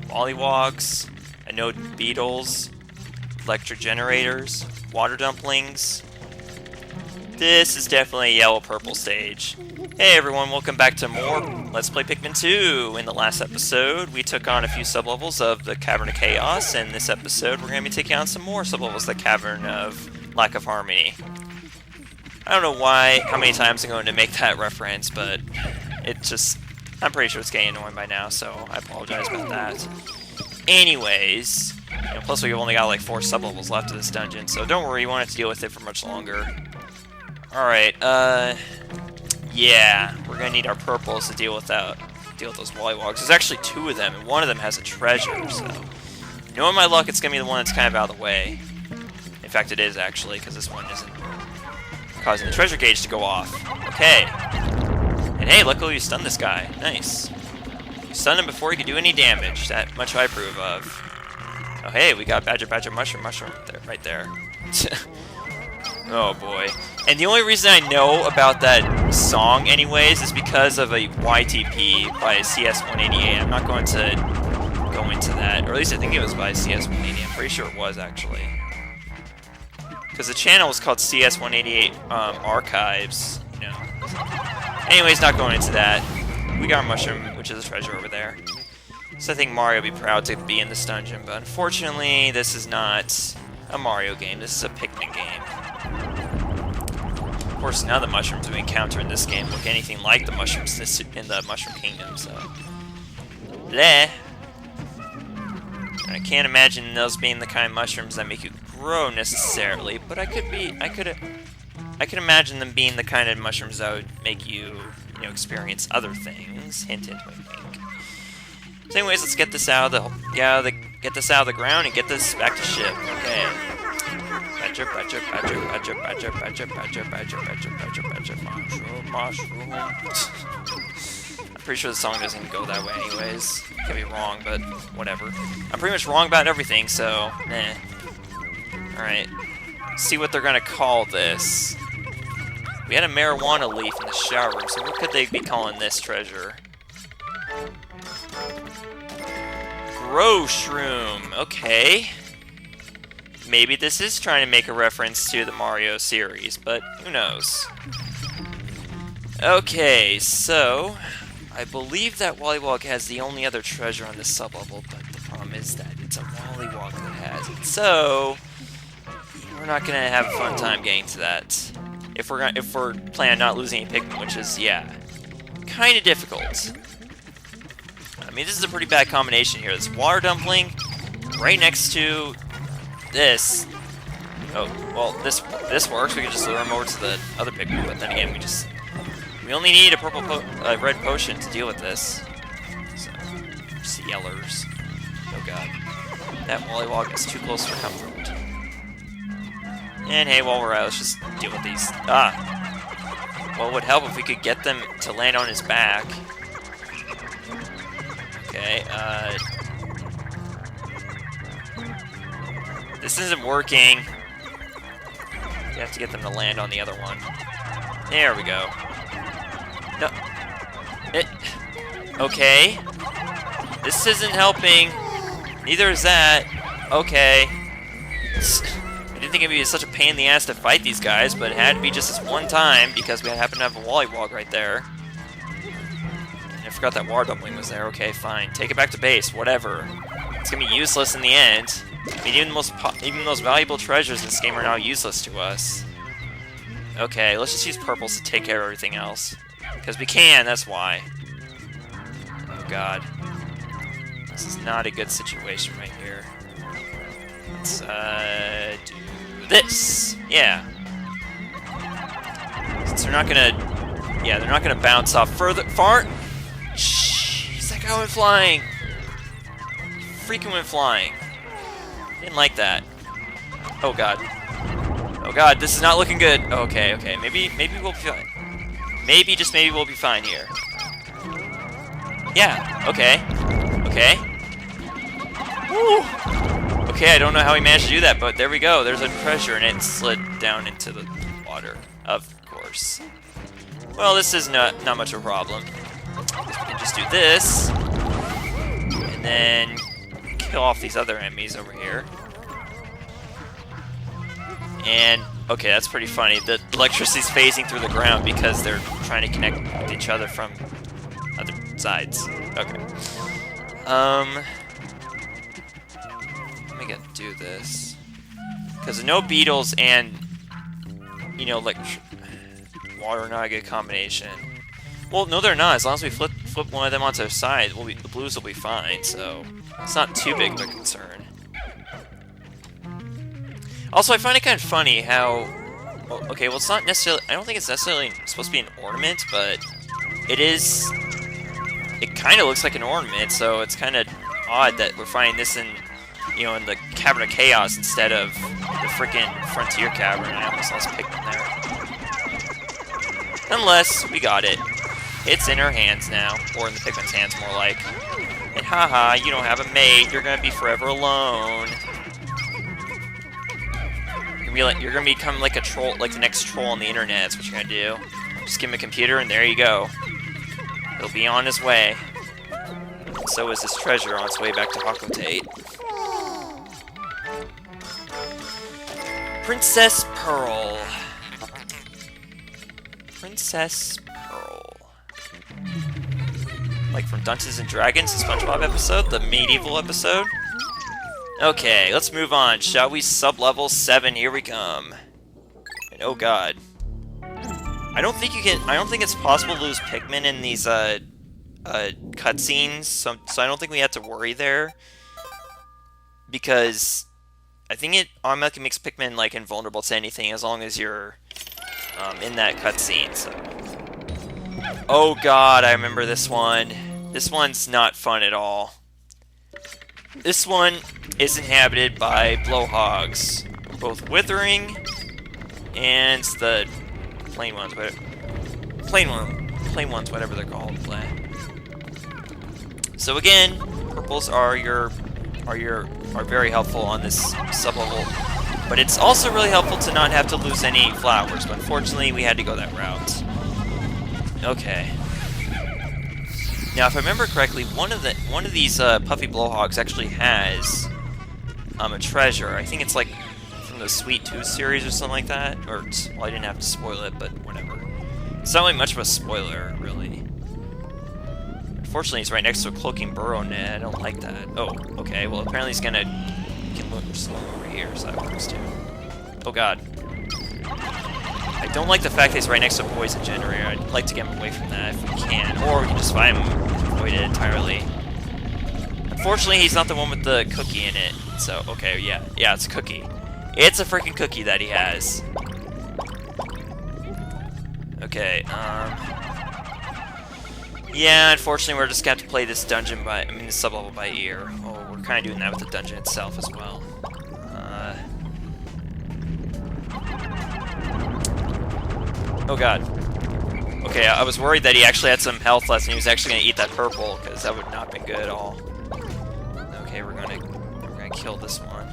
Mollywogs, anode beetles, electric generators, water dumplings. This is definitely a yellow-purple stage. Hey everyone, welcome back to more Let's Play Pikmin 2. In the last episode, we took on a few sublevels of the Cavern of Chaos, and this episode we're going to be taking on some more sublevels of the Cavern of Lack of Harmony. I don't know how many times I'm going to make that reference, but I'm pretty sure it's getting annoying by now, so I apologize about that. Anyways, plus we've only got like 4 sublevels left of this dungeon, so don't worry, you won't have to deal with it for much longer. Alright, yeah, we're gonna need our purples to deal with those Mollywogs. There's actually 2 of them, and one of them has a treasure, so knowing my luck, it's gonna be the one that's kind of out of the way. In fact, it is actually, because this one isn't causing the treasure gauge to go off. Okay. And hey, luckily you stunned this guy. Nice. You stunned him before he could do any damage. That much I approve of. Oh hey, we got Badger, Mushroom there, right there. Oh boy. And the only reason I know about that song anyways is because of a YTP by CS188. I'm not going to go into that. Or at least I think it was by CS188. I'm pretty sure it was actually. Because the channel was called CS188 Archives, you know. Anyways, not going into that. We got our mushroom, which is a treasure over there. So I think Mario would be proud to be in this dungeon, but unfortunately, this is not a Mario game. This is a Pikmin game. Of course, none of the mushrooms we encounter in this game look anything like the mushrooms in the Mushroom Kingdom, so... Bleh. I can't imagine those being the kind of mushrooms that make you grow necessarily, but I could imagine them being the kind of mushrooms that would make you, experience other things. Hint, hint, wink, wink. So anyways, let's get this out of the ground and get this back to ship. Okay. Badger, mushroom. I'm pretty sure the song doesn't even go that way anyways. Could be wrong, but whatever. I'm pretty much wrong about everything, so eh. Alright. See what they're gonna call this. We had a marijuana leaf in the shower room, so what could they be calling this treasure? Grow Shroom. Okay. Maybe this is trying to make a reference to the Mario series, but who knows? Okay, so I believe that Wollywog has the only other treasure on this sublevel, but the problem is that it's a Wollywog that has it. So we're not gonna have a fun time getting to that. If we're planning on not losing any Pikmin, which is kind of difficult. I mean, this is a pretty bad combination here. This water dumpling right next to this. Oh, well, this works. We can just lure him over to the other Pikmin, but then again, we only need a red potion to deal with this. So, just yellers. Oh god. That Wollywog is too close for comfort. And hey, while we're out, let's just deal with these. Well, it would help if we could get them to land on his back. Okay, this isn't working. You have to get them to land on the other one. There we go. No. Okay. This isn't helping. Neither is that. Okay. I didn't think it'd be such a pain in the ass to fight these guys, but it had to be just this one time because we happen to have a Wollywog right there. And I forgot that water dumpling was there. Okay, fine. Take it back to base. Whatever. It's gonna be useless in the end. I mean, even the most valuable treasures in this game are now useless to us. Okay, let's just use purples to take care of everything else. Because we can, that's why. Oh god. This is not a good situation right here. Let's, do this! Yeah. Since they're not gonna bounce off far. Jeez, that guy went flying! Freaking went flying. Didn't like that. Oh god. Oh god, this is not looking good. Okay, okay. Maybe we'll be fine. Maybe, just maybe we'll be fine here. Yeah, okay. Okay. Woo! Okay, I don't know how he managed to do that, but there we go. There's a treasure, and it slid down into the water. Of course. Well, this is not much of a problem. We can just do this. kill off these other enemies over here. And, okay, that's pretty funny. The electricity's phasing through the ground because they're trying to connect with each other from other sides. Okay. Let me do this. Because no beetles and, you know, like, water are not a good combination. Well, no, they're not. As long as we flip one of them onto their side, the blues will be fine, so it's not too big of a concern. Also, I find it kind of funny how... Well, okay, well, it's not necessarily... I don't think it's necessarily supposed to be an ornament, but it is... It kind of looks like an ornament, so it's kind of odd that we're finding this in, you know, in the Cavern of Chaos instead of the frickin' Frontier Cavern. I almost lost Pikmin there. Unless we got it. It's in her hands now, or in the Pikmin's hands, more like. And haha, you don't have a mate. You're gonna be forever alone. You're gonna become like a troll, like the next troll on the internet. That's what you're gonna do. Just give him a computer, and there you go. He'll be on his way. So is this treasure on its way back to Hakotate. Princess Pearl. Princess Pearl. Like from Dungeons and Dragons, the SpongeBob episode, the medieval episode. Okay, let's move on, shall we? Sublevel 7, here we come. And oh god. I don't think it's possible to lose Pikmin in these cutscenes, so I don't think we have to worry there. Because I think it automatically makes Pikmin like invulnerable to anything as long as you're in that cutscene, so. Oh god, I remember this one. This one's not fun at all. This one is inhabited by blowhogs, both withering and the plain ones, plain ones, whatever they're called. So again, purples are very helpful on this sublevel, but it's also really helpful to not have to lose any flowers. But unfortunately, we had to go that route. Okay. Now, if I remember correctly, one of these puffy blowhogs actually has a treasure. I think it's like from the Sweet Tooth series or something like that. Or, well, I didn't have to spoil it, but whatever. It's not really much of a spoiler, really. Unfortunately, it's right next to a cloaking burrow net. I don't like that. Oh, okay. Well, apparently he's gonna can look over here, so that works too. Oh god. I don't like the fact that he's right next to a poison generator. I'd like to get him away from that if we can. Or we can just find him and avoid it entirely. Unfortunately, he's not the one with the cookie in it. So, okay, yeah, it's a cookie. It's a freaking cookie that he has. Okay, yeah, unfortunately, we're just going to have to play this dungeon this sublevel by ear. Oh, we're kind of doing that with the dungeon itself as well. Oh god. Okay, I was worried that he actually had some health left and he was actually going to eat that purple, because that would not have been good at all. Okay, we're gonna kill this one.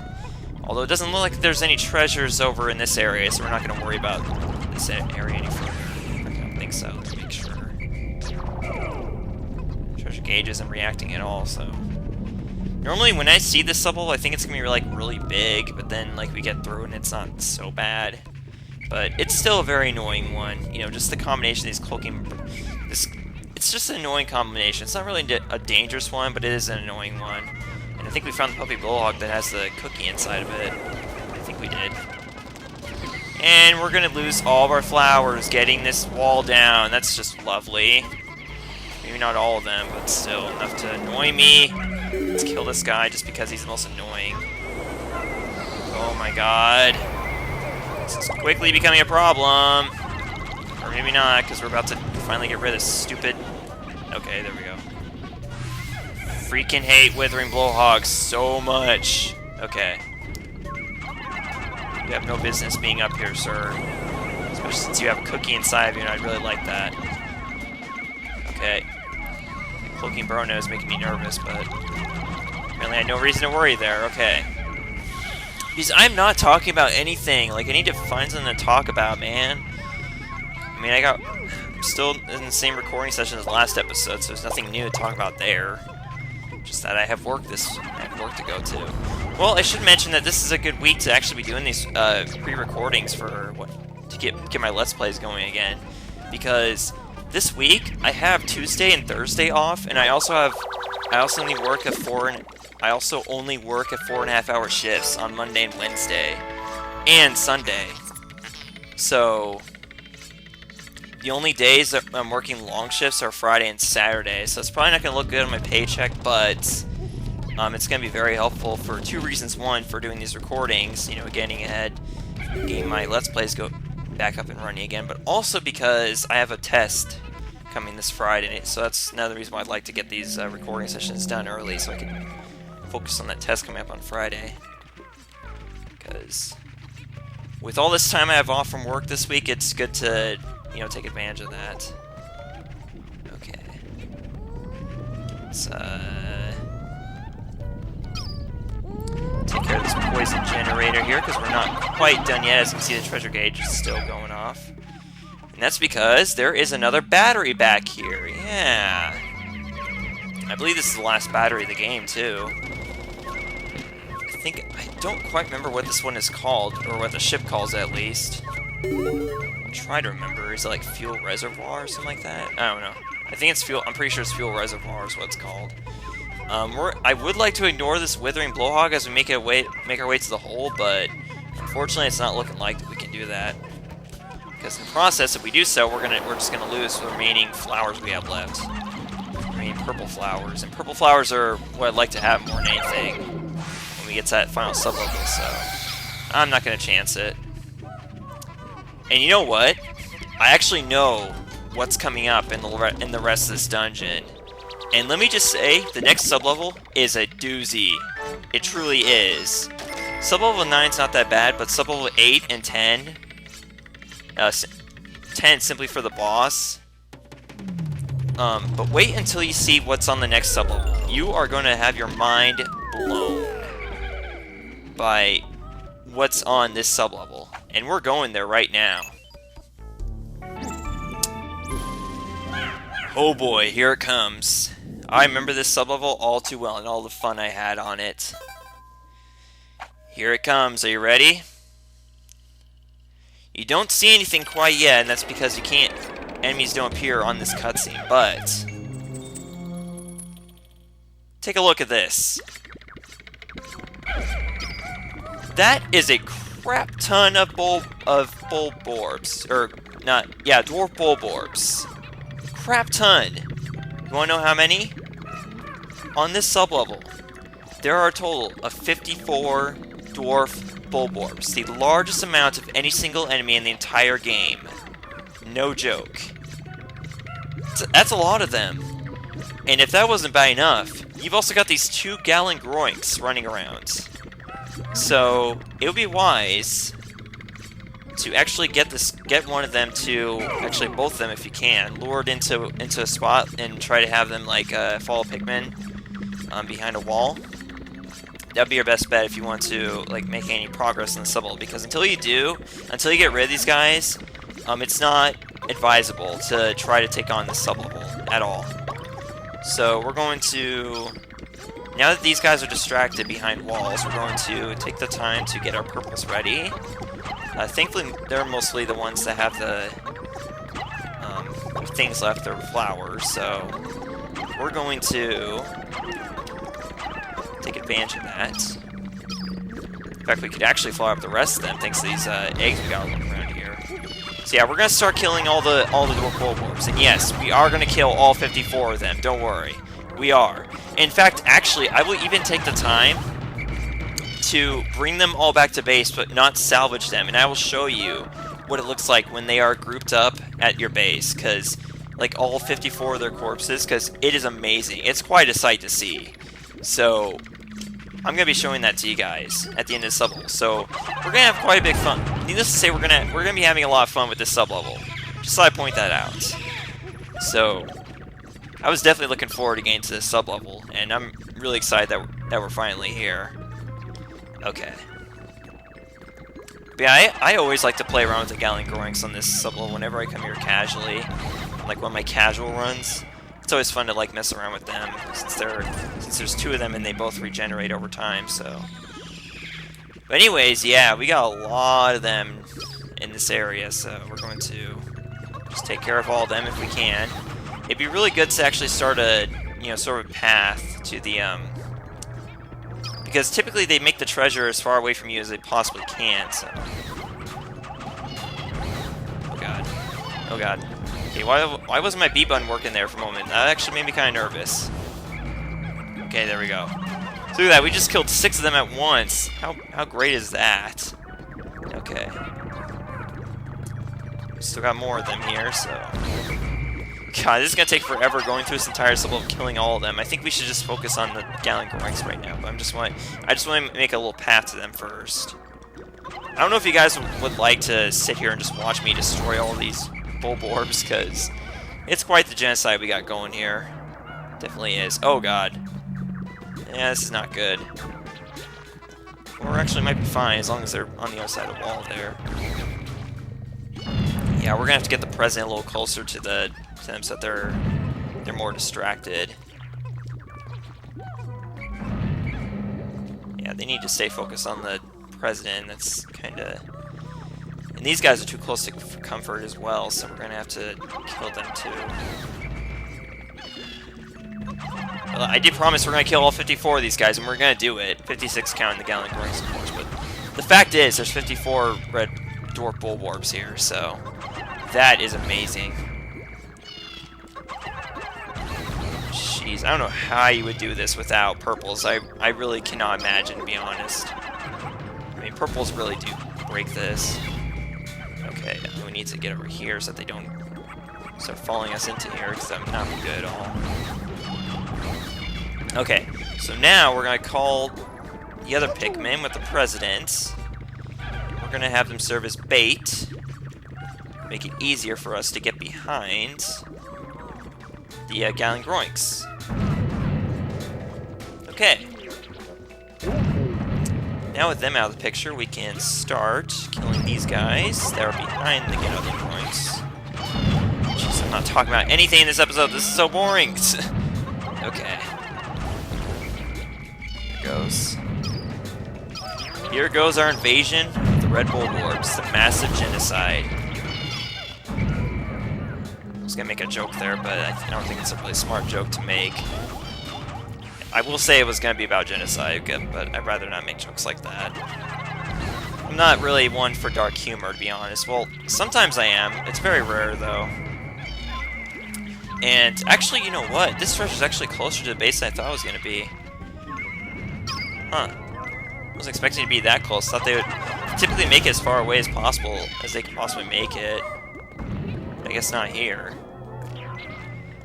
Although it doesn't look like there's any treasures over in this area, so we're not going to worry about this area any further. I don't think so. Let's make sure. Treasure gauge isn't reacting at all, so... Normally, when I see this sublevel, I think it's going to be like really big, but then like we get through and it's not so bad. But it's still a very annoying one. You know, just the combination of these cloaking... It's just an annoying combination. It's not really a dangerous one, but it is an annoying one. And I think we found the puppy blowhog that has the cookie inside of it. I think we did. And we're going to lose all of our flowers getting this wall down. That's just lovely. Maybe not all of them, but still enough to annoy me. Let's kill this guy just because he's the most annoying. Oh my god. This is quickly becoming a problem. Or maybe not, because we're about to finally get rid of this stupid... Okay, there we go. Freaking hate withering blowhogs so much. Okay. You have no business being up here, sir. Especially since you have a cookie inside of you, and I'd really like that. Okay. Cloaking Brono is making me nervous, but... Apparently I had no reason to worry there. Okay. Because I'm not talking about anything. Like, I need to find something to talk about, man. I mean, I'm still in the same recording session as the last episode, so there's nothing new to talk about there. just that I have work to go to. Well, I should mention that this is a good week to actually be doing these pre-recordings for to get my Let's Plays going again, because this week I have Tuesday and Thursday off, and I also only work at 4.5-hour shifts on Monday and Wednesday and Sunday. So the only days that I'm working long shifts are Friday and Saturday, so it's probably not going to look good on my paycheck, but it's going to be very helpful for two reasons. One, for doing these recordings, you know, getting ahead, getting my Let's Plays go back up and running again, but also because I have a test coming this Friday, so that's another reason why I'd like to get these recording sessions done early so I can focus on that test coming up on Friday. Because with all this time I have off from work this week, it's good to, you know, take advantage of that. Okay. Let's take care of this poison generator here, because we're not quite done yet. As you can see, the treasure gauge is still going off. And that's because there is another battery back here. Yeah. I believe this is the last battery of the game, too. I don't quite remember what this one is called, or what the ship calls it, at least. I'm trying to remember. Is it like fuel reservoir or something like that? I don't know. I think it's fuel. I'm pretty sure it's fuel reservoir is what it's called. I would like to ignore this withering blowhog as we make our way to the hole, but unfortunately, it's not looking like we can do that. Because in the process, if we do so, we're just gonna lose the remaining flowers we have left. Remaining purple flowers, and purple flowers are what I'd like to have more than anything when we get to that final sublevel. So I'm not gonna chance it. And you know what? I actually know what's coming up in the rest of this dungeon. And let me just say, the next sublevel is a doozy. It truly is. Sublevel 9's not that bad, but sublevel 8 and 10, 10 simply for the boss. But wait until you see what's on the next sublevel. You are going to have your mind blown by what's on this sublevel. And we're going there right now. Oh boy, here it comes. I remember this sublevel all too well and all the fun I had on it. Here it comes. Are you ready? You don't see anything quite yet, and that's because enemies don't appear on this cutscene, but take a look at this. That is a crap ton of bulborbs, dwarf bulborbs. Crap ton. You wanna know how many? On this sublevel, there are a total of 54 dwarf bulborbs, the largest amount of any single enemy in the entire game. No joke. That's a lot of them. And if that wasn't bad enough, you've also got these 2 gallon groinks running around. So it would be wise to actually get one of them to, actually both of them if you can, lured into a spot and try to have them like follow Pikmin behind a wall. That'd be your best bet if you want to like make any progress in the sublevel, because until you get rid of these guys, it's not advisable to try to take on this sublevel at all. So we're going to, now that these guys are distracted behind walls, we're going to take the time to get our purples ready. Thankfully, they're mostly the ones that have the things left, their flowers, so we're going to take advantage of that. In fact, we could actually fly up the rest of them thanks to these eggs we got around here. So yeah, we're going to start killing all the dwarf bulborbs, and yes, we are going to kill all 54 of them, don't worry. We are. In fact, actually, I will even take the time to bring them all back to base, but not salvage them, and I will show you what it looks like when they are grouped up at your base, because, like, all 54 of their corpses, because it is amazing. It's quite a sight to see. So, I'm going to be showing that to you guys at the end of the sublevel. So, we're going to have quite a big fun. Needless to say, we're going to be having a lot of fun with this sublevel. Just thought I'd point that out. So, I was definitely looking forward to getting to this sublevel, and I'm really excited that we're finally here. Okay. But yeah, I always like to play around with the Gallon Groinks on this sublevel whenever I come here casually. Like one of my casual runs. it's always fun to like mess around with them since there's two of them and they both regenerate over time. So, but anyways, yeah, we got a lot of them in this area, so we're going to just take care of all of them if we can. It'd be really good to actually start a sort of path to the because typically they make the treasure as far away from you as they possibly can. So, oh god, oh god. Okay, why wasn't my B button working there for a moment? That actually made me kind of nervous. Okay, there we go. So look at that, we just killed 6 of them at once. How great is that? Okay. Still got more of them here, so... God, this is gonna take forever going through this entire sublevel, killing all of them. I think we should just focus on the Gallon-Gorinks right now, but I just want to make a little path to them first. I don't know if you guys would like to sit here and just watch me destroy all these Bulborbs, because it's quite the genocide we got going here. Definitely is. Oh god. Yeah, this is not good. Or actually might be fine as long as they're on the other side of the wall there. Yeah, we're gonna have to get the president a little closer to them so that they're more distracted. Yeah, they need to stay focused on the president. That's kinda... And these guys are too close to comfort as well, so we're gonna have to kill them too. Well, I did promise we're gonna kill all 54 of these guys, and we're gonna do it. 56 counting the Gallon-Gorinks, of course, but the fact is, there's 54 red dwarf Bulborbs here, so that is amazing. Jeez, I don't know how you would do this without purples. I really cannot imagine, to be honest. I mean, purples really do break this. Okay, we need to get over here so that they don't start following us into here, because that would not be good at all. Okay, so now we're going to call the other Pikmin with the president. We're going to have them serve as bait. Make it easier for us to get behind the Gallon-Gorinks. Okay. Now with them out of the picture, we can start killing these guys that are behind the Gallon-Gorinks. Jeez, I'm not talking about anything in this episode. This is so boring. Okay. Here goes our invasion of the Red Bulborbs, the massive genocide. I was gonna make a joke there, but I don't think it's a really smart joke to make. I will say it was gonna be about genocide, but I'd rather not make jokes like that. I'm not really one for dark humor, to be honest. Well, sometimes I am. It's very rare, though. And actually, you know what? This treasure's actually closer to the base than I thought it was gonna be. Huh. I wasn't expecting it to be that close. Thought they would typically make it as far away as possible as they could possibly make it. But I guess not here.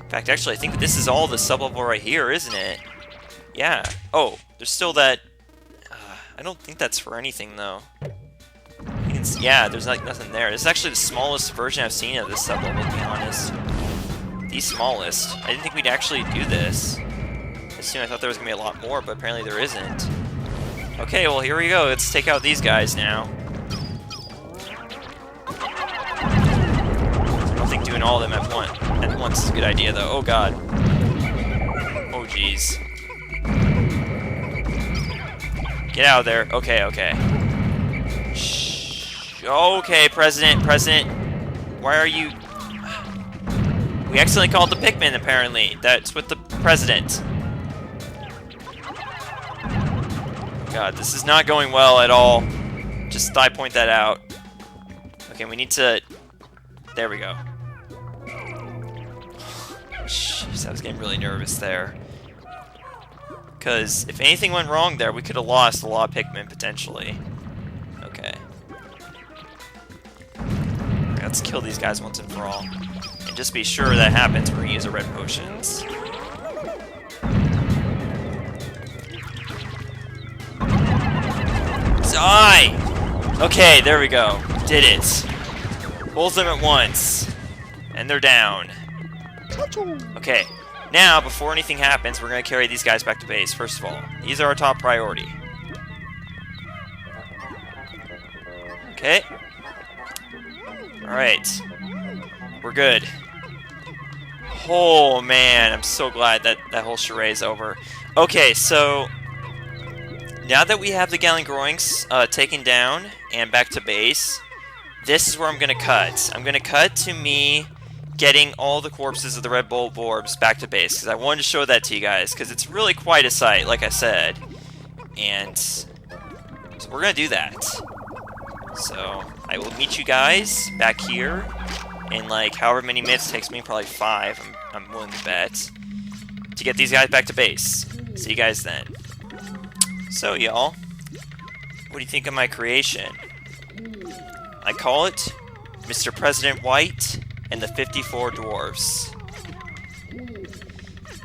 In fact, actually, I think this is all the sublevel right here, isn't it? Yeah. Oh, there's still that... I don't think that's for anything, though. You can see, yeah, there's like nothing there. This is actually the smallest version I've seen of this sublevel, to be honest. The smallest. I didn't think we'd actually do this. I thought there was going to be a lot more, but apparently there isn't. Okay, well, here we go. Let's take out these guys now. I don't think doing all of them at once is a good idea, though. Oh, God. Oh, jeez. Get out of there. Okay, okay. Shh. Okay, President. Why are you... We accidentally called the Pikmin, apparently. That's with the President. God, this is not going well at all. Just thought I'd point that out. Okay, we need to... There we go. Jeez, I was getting really nervous there. Because if anything went wrong there, we could have lost a lot of Pikmin, potentially. Okay. Let's kill these guys once and for all. And just be sure that happens, we're going to use our red potions. Die! Okay, there we go. Did it. Both of them at once. And they're down. Okay, now, before anything happens, we're going to carry these guys back to base, first of all. These are our top priority. Okay. Alright. We're good. Oh man, I'm so glad that that whole charade's over. Okay, so now that we have the Gallingroinks taken down and back to base, this is where I'm going to cut. I'm going to cut to me getting all the corpses of the Red Bull Orbs back to base, because I wanted to show that to you guys, because it's really quite a sight, like I said. And so we're going to do that. So I will meet you guys back here in like however many minutes it takes me, probably 5, I'm willing to bet, to get these guys back to base. See you guys then. So y'all, what do you think of my creation? I call it Mr. President White and the 54 Dwarfs.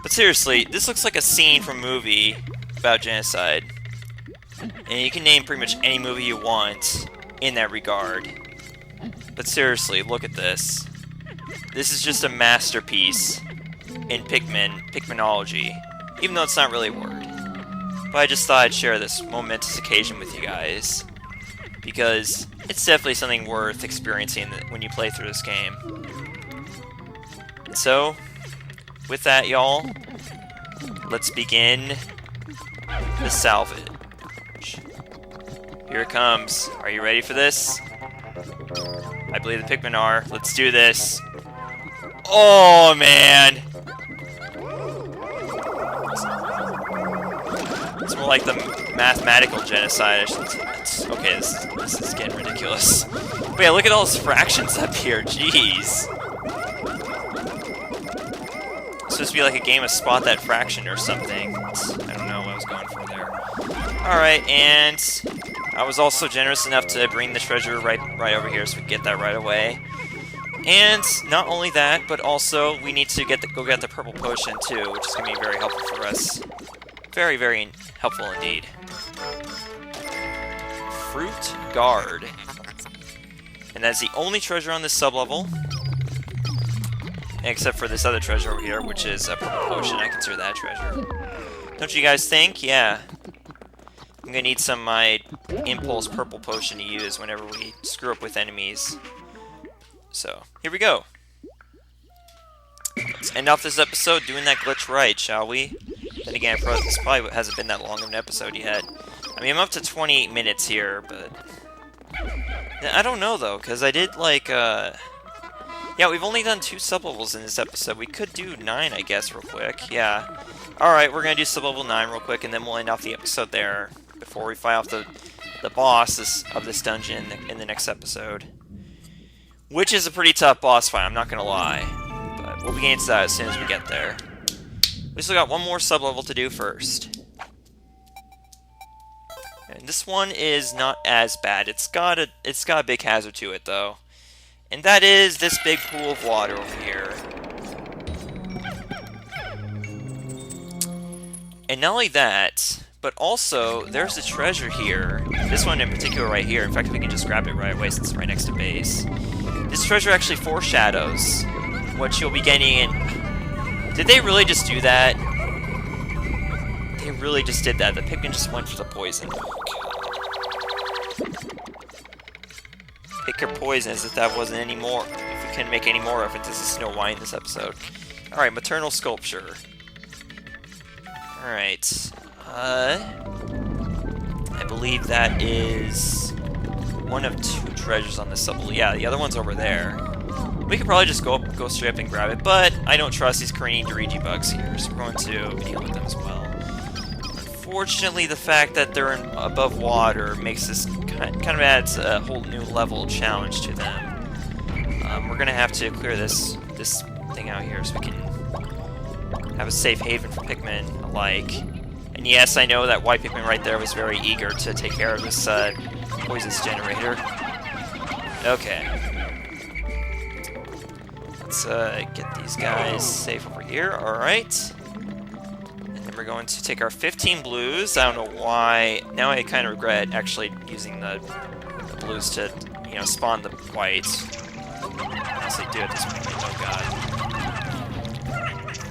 But seriously, this looks like a scene from a movie about genocide. And you can name pretty much any movie you want in that regard. But seriously, look at this. This is just a masterpiece in Pikminology. Even though it's not really a word. But I just thought I'd share this momentous occasion with you guys. Because it's definitely something worth experiencing when you play through this game. So, with that, y'all, let's begin the salvage. Here it comes. Are you ready for this? I believe the Pikmin are. Let's do this. Oh, man! It's more like the mathematical genocide. Okay, this is getting ridiculous. But yeah, look at all those fractions up here. Jeez. It's supposed to be like a game of Spot That Fraction or something. I don't know what I was going for there. Alright, and I was also generous enough to bring the treasure right over here so we can get that right away. And not only that, but also we need to go get the purple potion too, which is going to be very helpful for us. Very, very helpful indeed. Fruit Guard. And that's the only treasure on this sublevel. Except for this other treasure over here, which is a purple potion. I consider that a treasure. Don't you guys think? Yeah. I'm gonna need some of my impulse purple potion to use whenever we screw up with enemies. So, here we go. Let's end off this episode doing that glitch right, shall we? Then again, this probably hasn't been that long of an episode yet. I mean, I'm up to 28 minutes here, but I don't know, though, because I did, like, yeah, we've only done 2 sublevels in this episode. We could do 9, I guess, real quick. Yeah. Alright, we're going to do sublevel 9 real quick, and then we'll end off the episode there before we fight off the boss of this dungeon in the next episode. Which is a pretty tough boss fight, I'm not going to lie. But we'll be getting to that as soon as we get there. We still got one more sublevel to do first. And this one is not as bad. It's got a big hazard to it, though. And that is this big pool of water over here. And not only that, but also, there's a treasure here. This one in particular right here. In fact, we can just grab it right away since it's right next to base. This treasure actually foreshadows what you'll be getting in... Did they really just do that? They really just did that. The Pikmin just went for the poison. Pick your poison as if that wasn't any more. If we couldn't make any more references to Snow White in this episode. Alright, Maternal Sculpture. Alright. I believe that is one of 2 treasures on this sublevel. Yeah, the other one's over there. We could probably just go straight up and grab it, but I don't trust these Carini Dirigi bugs here, so we're going to deal with them as well. Unfortunately, the fact that they're above water makes this kind of adds a whole new level of challenge to them. We're gonna have to clear this thing out here so we can have a safe haven for Pikmin alike. And yes, I know that white Pikmin right there was very eager to take care of this poisonous generator. Okay. Let's get these guys safe over here. Alright. And then we're going to take our 15 blues. I don't know why. Now I kind of regret actually using the blues to, you know, spawn the whites. Honestly, do it this way. Oh god.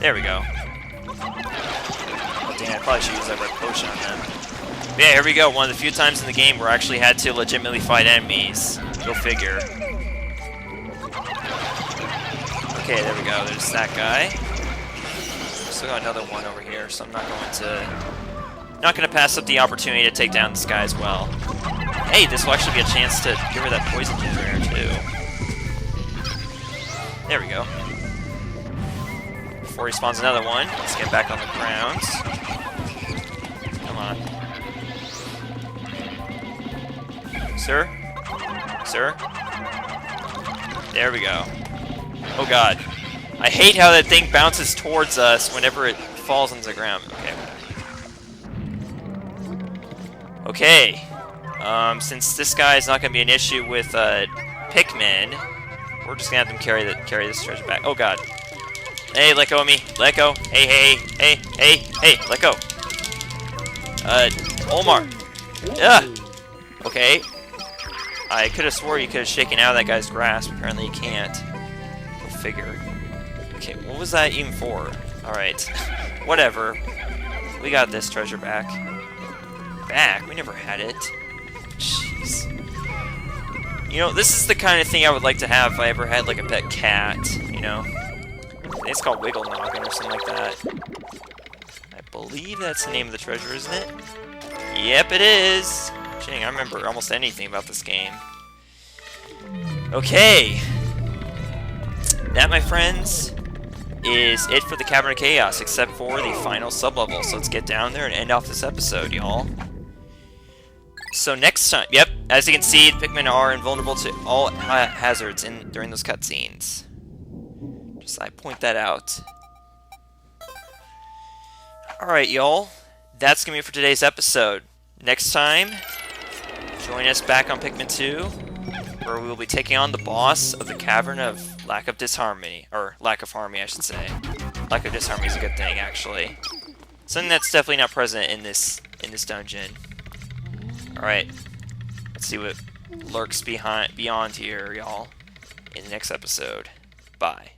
There we go. Dang, I probably should use that red potion on them. But yeah, here we go. One of the few times in the game where I actually had to legitimately fight enemies. Go figure. Okay, there we go. There's that guy. Still got another one over here, so I'm not going to pass up the opportunity to take down this guy as well. Hey, this will actually be a chance to get rid of that poison generator too. There we go. Before he spawns another one, let's get back on the ground. Come on. Sir? Sir? There we go. Oh god. I hate how that thing bounces towards us whenever it falls on the ground. Okay. Okay. Since this guy is not going to be an issue with Pikmin, we're just going to have them carry this treasure back. Oh god. Hey, let go of me. Let go. Hey, hey, hey, hey, hey, let go. Olmar. Ugh. Okay. I could have swore you could have shaken out of that guy's grasp. Apparently you can't. Go figure. Okay, what was that even for? Alright. Whatever. We got this treasure back. Back? We never had it. Jeez. You know, this is the kind of thing I would like to have if I ever had, like, a pet cat, you know? I think it's called Wiggle Noggin or something like that. I believe that's the name of the treasure, isn't it? Yep, it is! Dang, I remember almost anything about this game. Okay. That, my friends, is it for the Cavern of Chaos, except for the final sublevel. So let's get down there and end off this episode, y'all. So next time, yep, as you can see, the Pikmin are invulnerable to all hazards during those cutscenes. Just I point that out. Alright, y'all. That's going to be it for today's episode. Next time, join us back on Pikmin 2, where we will be taking on the boss of the Cavern of Disharmony. Or, Lack of Harmony, I should say. Lack of Disharmony is a good thing, actually. Something that's definitely not present in this dungeon. Alright, let's see what lurks beyond here, y'all, in the next episode. Bye.